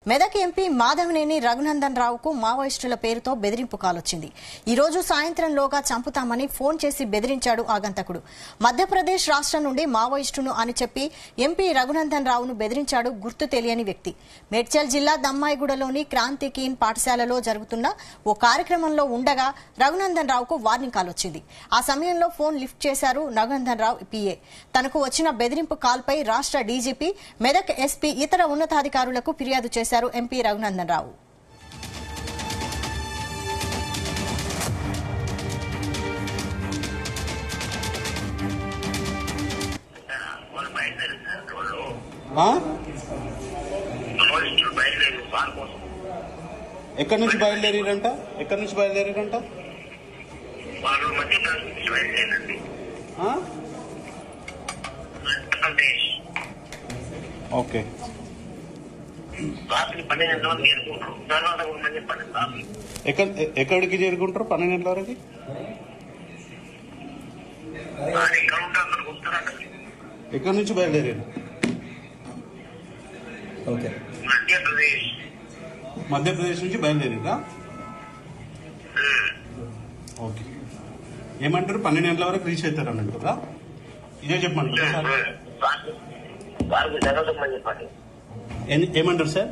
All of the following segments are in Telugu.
మెదక్ ఎంపీ మాధవనేని రఘునందన్ రావుకు మావోయిస్టుల పేరుతో బెదిరింపు కాలొచ్చింది. ఈ రోజు సాయంత్రంలోగా చంపుతామని ఫోన్ చేసి బెదిరించాడు ఆగంతకుడు. మధ్యప్రదేశ్ రాష్ట్రం నుండి మావోయిస్టును అని చెప్పి ఎంపీ రఘునందన్ రావును బెదిరించాడు గుర్తు తెలియని వ్యక్తి. మేడ్చల్ జిల్లా దమ్మాయిగూడలోని క్రాంతి కీన్ పాఠశాలలో జరుగుతున్న ఓ కార్యక్రమంలో ఉండగా రఘునందన్ రావుకు వార్నింగ్ కాలొచ్చింది. ఆ సమయంలో ఫోన్ లిఫ్ట్ చేశారు రఘునందన్ రావు పిఏ. తనకు వచ్చిన బెదిరింపు కాల్పై రాష్ట్ర డీజీపీ, మెదక్ ఎస్పీ, ఇతర ఉన్నతాధికారులకు ఫిర్యాదు చేశారు ఎంపీ రఘునందన్ రావు. ఎక్కడి నుంచి బయలుదేరారంట? ఓకే, ఎక్కడికి చేరుకుంటారు? 12 గంటల వరకు ఎక్కడి నుంచి బయలుదేరారు? ఓకే, మధ్యప్రదేశ్ నుంచి బయలుదేరారా? ఓకే, ఏమంటారు? 12 గంటల వరకు రీచ్ అవుతారు అని అంటారా? ఇదే చెప్పమంటారా సార్? ఏమంటారు సార్?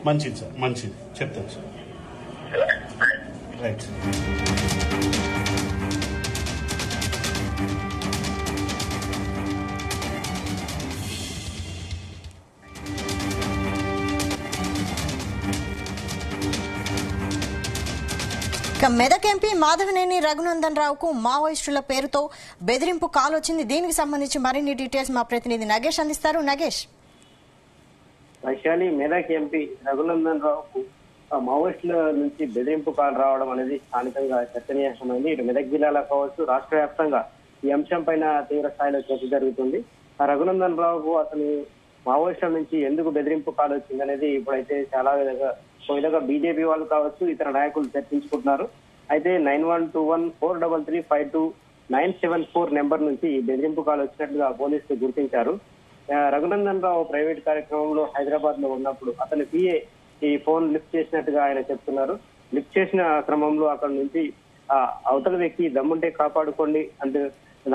మంచిది సార్, మంచిది చెప్తాను sir. Right sir. Medak MP Madhavaneni Raghunandan రావుకు మావోయిస్టుల పేరుతో బెదిరింపు కాల్ వచ్చింది. దీనికి సంబంధించి మరిన్ని డీటెయిల్స్ మా ప్రతినిధి నగేష్ అందిస్తారు. నగేష్. వైశాలి, మెదక్ ఎంపీ రఘునందన్ రావుకు మావోయిస్టుల నుంచి బెదిరింపు కాల్ రావడం అనేది స్థానికంగా చర్చనీయాంశమైంది. ఇటు మెదక్ జిల్లాలో కావచ్చు, రాష్ట్ర వ్యాప్తంగా ఈ అంశం పైన తీవ్ర స్థాయిలో చర్చ జరుగుతుంది. ఆ రఘునందన్ రావుకు అసలు మావోయిస్టుల నుంచి ఎందుకు బెదిరింపు కాల్ వచ్చింది అనేది ఇప్పుడైతే చాలా విధంగా బీజేపీ వాళ్ళు కావచ్చు, ఇతర నాయకులు చర్చించుకుంటున్నారు. అయితే 912143535974 నెంబర్ నుంచి ఈ బెదిరింపు కాల్ వచ్చినట్లుగా పోలీసులు గుర్తించారు. రఘునందన్ రావు ప్రైవేట్ కార్యక్రమంలో హైదరాబాద్ లో ఉన్నప్పుడు అతని పిఏ ఈ ఫోన్ లిఫ్ట్ చేసినట్టుగా ఆయన చెప్తున్నారు. లిఫ్ట్ చేసిన క్రమంలో అక్కడ నుంచి అవతల వ్యక్తి దమ్ముంటే కాపాడుకోండి అంటే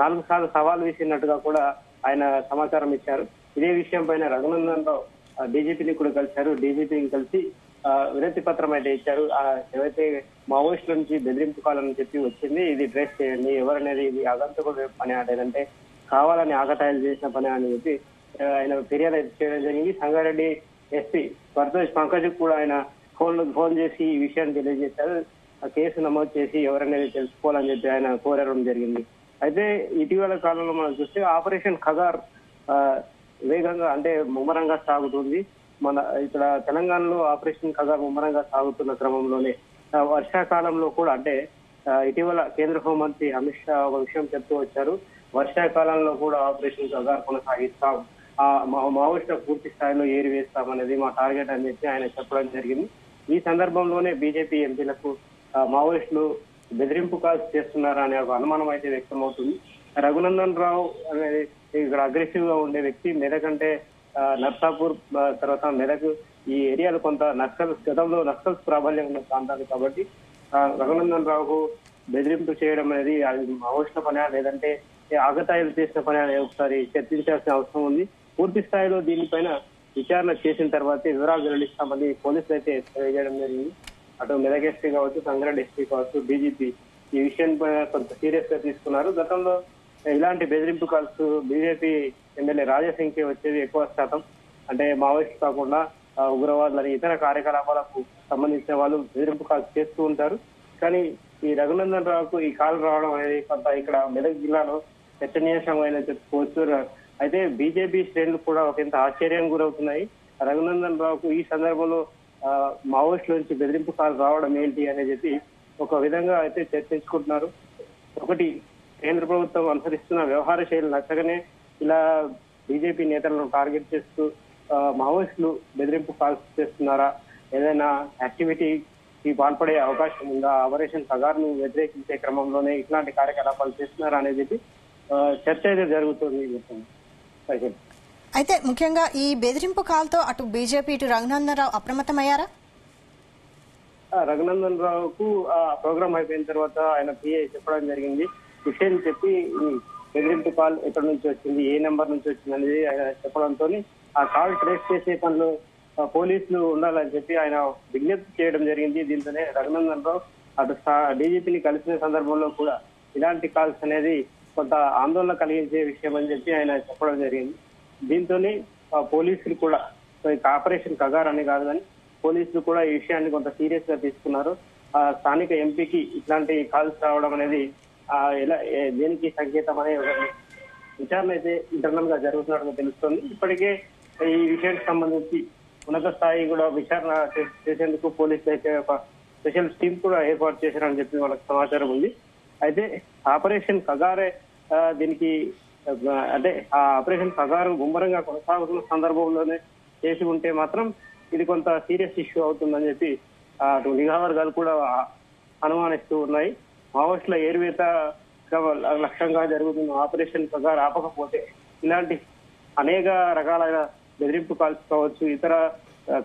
4 సార్లు సవాల్ వేసినట్టుగా కూడా ఆయన సమాచారం ఇచ్చారు. ఇదే విషయం పైన రఘునందన్ రావు డీజీపీని కూడా కలిశారు. డీజీపీని కలిసి వినతి పత్రం అయితే ఇచ్చారు. ఏవైతే మావోయిస్టుల నుంచి బెదిరింపు కాలని చెప్పి వచ్చింది, ఇది ట్రేస్ చేయండి, ఎవరనేది ఇది ఆగంతకుడు పని లేదంటే కావాలని ఆగతాయిలు చేసిన పని అని చెప్పి ఆయన ఫిర్యాదు చేయడం జరిగింది. సంగారెడ్డి ఎస్పీ భరద్వాజ్ పంకజ్ కూడా ఆయన ఫోన్ చేసి ఈ విషయాన్ని తెలియజేశారు. ఆ కేసు నమోదు చేసి ఎవరనేది తెలుసుకోవాలని చెప్పి ఆయన కోరడం జరిగింది. అయితే ఇటీవల కాలంలో మనం చూస్తే ఆపరేషన్ ఖగార్ వేగంగా అంటే ముమ్మరంగా సాగుతుంది. మన ఇక్కడ తెలంగాణలో ఆపరేషన్ ఖగార్ ముమ్మరంగా సాగుతున్న క్రమంలోనే వర్షాకాలంలో కూడా అంటే ఇటీవల కేంద్ర హోంమంత్రి అమిత్ షా ఒక విషయం చెప్తూ వచ్చారు. వర్షాకాలంలో కూడా ఆపరేషన్ ఖగార్ కొనసాగిస్తాం, మావోయిస్టుల పూర్తి స్థాయిలో ఏరివేస్తామనేది మా టార్గెట్ అని చెప్పి ఆయన చెప్పడం జరిగింది. ఈ సందర్భంలోనే బీజేపీ ఎంపీలకు మావోయిస్టులు బెదిరింపు కాల్స్ చేస్తున్నారా అనే ఒక అనుమానం అయితే వ్యక్తమవుతుంది. రఘునందన్ రావు అనేది ఇక్కడ అగ్రెసివ్ గా ఉండే వ్యక్తి. మెదక్ అంటే నర్సాపూర్ తర్వాత మెదక్ ఈ ఏరియాలో కొంత గతంలో నక్సల్స్ ప్రాబల్యం ఉన్న ప్రాంతాలు కాబట్టి రఘునందన్ రావుకు బెదిరింపు చేయడం అనేది అది మావోయిస్టుల పని లేదంటే ఆగతాయిలు చేసిన పని అనేది ఒకసారి చర్చించాల్సిన అవసరం ఉంది. పూర్తి స్థాయిలో దీనిపైన విచారణ చేసిన తర్వాతే వివరాలు వెల్లడిస్తామని పోలీసులు అయితే తెలియజేయడం జరిగింది. అటు మెదక్ ఎస్పీ కావచ్చు, సంగారెడ్డి ఎస్పీ కావచ్చు, డీజీపీ ఈ విషయం పైన కొంత సీరియస్ గా తీసుకున్నారు. గతంలో ఇలాంటి బెదిరింపు కాల్స్ బీజేపీ ఎమ్మెల్యే రాజాసింగ్కే వచ్చేది ఎక్కువ శాతం. అంటే మావోయిస్ట్ కాకుండా ఉగ్రవాదులని ఇతర కార్యకలాపాలకు సంబంధించిన వాళ్ళు బెదిరింపు కాల్స్ చేస్తూ ఉంటారు. కానీ ఈ రఘునందన్ రావుకు ఈ కాల్ రావడం అనేది కొంత ఇక్కడ మెదక్ జిల్లాలో చర్చనీయాంశంగా చెప్పుకోవచ్చు. అయితే బీజేపీ శ్రేణులు కూడా ఒకంత ఆశ్చర్యానికి గురవుతున్నాయి. రఘునందన్ రావుకు ఈ సందర్భంలో మావోయిస్టుల నుంచి బెదిరింపు కాల్ రావడం ఏంటి అనేది చెప్పి ఒక విధంగా అయితే చర్చించుకుంటున్నారు. ఒకటి, కేంద్ర ప్రభుత్వం అనుసరిస్తున్న వ్యవహార శైలి నచ్చగానే ఇలా బీజేపీ నేతలను టార్గెట్ చేస్తూ మావోయిస్టులు బెదిరింపు కాల్స్ చేస్తున్నారా, ఏదైనా యాక్టివిటీకి పాల్పడే అవకాశం ఉందా, ఆపరేషన్ ఖగార్ను వ్యతిరేకించే క్రమంలోనే ఇట్లాంటి కార్యకలాపాలు చేస్తున్నారా అనేది చర్చ అయితే జరుగుతుంది. అయితే ముఖ్యంగా ఈ బెదిరింపు కాల్తో అటు బీజేపీ ఇటు రఘునందన్ రావు అప్రమత్తమయ్యారా? రఘునందన్ రావుకు ఆ ప్రోగ్రామ్ అయిపోయిన తర్వాత ఆయన పిఏ చెప్పడం జరిగింది. విషయం చెప్పి బెదిరింపు కాల్ ఎక్కడి నుంచి వచ్చింది, ఏ నెంబర్ నుంచి వచ్చింది అనేది ఆయన చెప్పడంతో ఆ కాల్ ట్రేస్ చేసే పనులు పోలీసులు ఉండాలని చెప్పి ఆయన విజ్ఞప్తి చేయడం జరిగింది. దీంతోనే రఘునందన్ రావు అటు డీజీపీని కలిసిన సందర్భంలో కూడా ఇలాంటి కాల్స్ అనేది కొంత ఆందోళన కలిగించే విషయం అని చెప్పి ఆయన చెప్పడం జరిగింది. దీంతోనే పోలీసులు కూడా ఆపరేషన్ కగార్ అని కాదు కానీ పోలీసులు కూడా ఈ విషయాన్ని కొంత సీరియస్ గా తీసుకున్నారు. స్థానిక ఎంపీకి ఇట్లాంటి కాల్స్ రావడం అనేది ఎలా దేనికి సంకేతం అనే విచారణ అయితే ఇంటర్నల్ గా జరుగుతున్నట్టుగా తెలుస్తోంది. ఇప్పటికే ఈ విషయానికి సంబంధించి ఉన్నత స్థాయి కూడా విచారణ చేసేందుకు పోలీసులు అయితే ఒక స్పెషల్ టీమ్ కూడా ఏర్పాటు చేశారని చెప్పి వాళ్ళకి సమాచారం ఉంది. అయితే ఆపరేషన్ కగారే దీనికి అంటే ఆ ఆపరేషన్ కగారు ముమ్మరంగా కొనసాగుతున్న సందర్భంలోనే చేసి ఉంటే మాత్రం ఇది కొంత సీరియస్ ఇష్యూ అవుతుందని చెప్పి అటు నిఘా వర్గాలు కూడా అనుమానిస్తూ ఉన్నాయి. మావోయిస్టుల ఏరువేత లక్ష్యంగా జరుగుతున్న ఆపరేషన్ కగారు ఆపకపోతే ఇలాంటి అనేక రకాలైన బెదిరింపు కాల్స్ కావచ్చు, ఇతర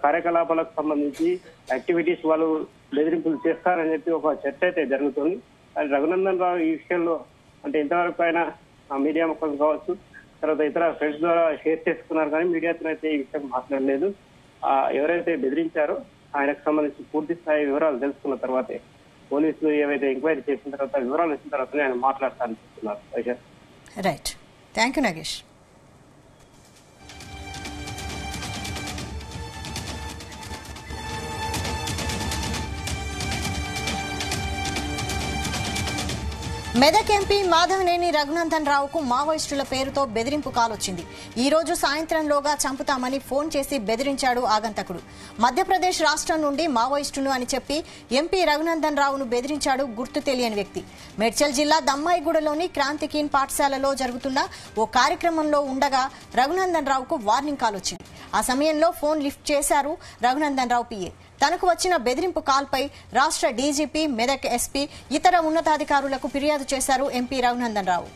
కార్యకలాపాలకు సంబంధించి యాక్టివిటీస్ వాళ్ళు బెదిరింపులు చేస్తారని చెప్పి ఒక చర్చ అయితే జరుగుతుంది. రఘునందన్ రావు ఈ విషయంలో అంటే ఇంతవరకు ఆయన మీడియా ముఖం కావచ్చు, తర్వాత ఇతర ఫ్రెండ్స్ ద్వారా షేర్ చేసుకున్నారు కానీ మీడియాతో అయితే ఈ విషయం మాట్లాడలేదు. ఎవరైతే బెదిరించారో ఆయనకు సంబంధించి పూర్తి స్థాయి వివరాలు తెలుసుకున్న తర్వాతే పోలీసులు ఏవైతే ఎంక్వైరీ చేసిన తర్వాత వివరాలు ఇచ్చిన తర్వాతనే ఆయన మాట్లాడతానని చెప్తున్నారు. Right, thank you Nagesh. Medak MP Madhavaneni Raghunandan రావుకు మావోయిస్టుల పేరుతో బెదిరింపు కాల్ వచ్చింది. ఈ రోజు సాయంత్రంలోగా చంపుతామని ఫోన్ చేసి బెదిరించాడు ఆగంతకుడు. మధ్యప్రదేశ్ రాష్ట్రం నుండి మావోయిస్టును అని చెప్పి ఎంపీ రఘునందన్ రావును బెదిరించాడు గుర్తు తెలియని వ్యక్తి. మేడ్చల్ జిల్లా దమ్మాయిగూడలోని క్రాంతికీన్ పాఠశాలలో జరుగుతున్న ఓ కార్యక్రమంలో ఉండగా రఘునందన్ రావుకు వార్నింగ్ కాల్ వచ్చింది. ఆ సమయంలో ఫోన్ లిఫ్ట్ చేశారు రఘునందన్ రావు పిఏ. తనకు వచ్చిన బెదిరింపు కాల్పై రాష్ట్ర డీజీపీ, మెదక్ ఎస్పీ, ఇతర ఉన్నతాధికారులకు ఫిర్యాదు చేశారు ఎంపీ రఘునందన్ రావు.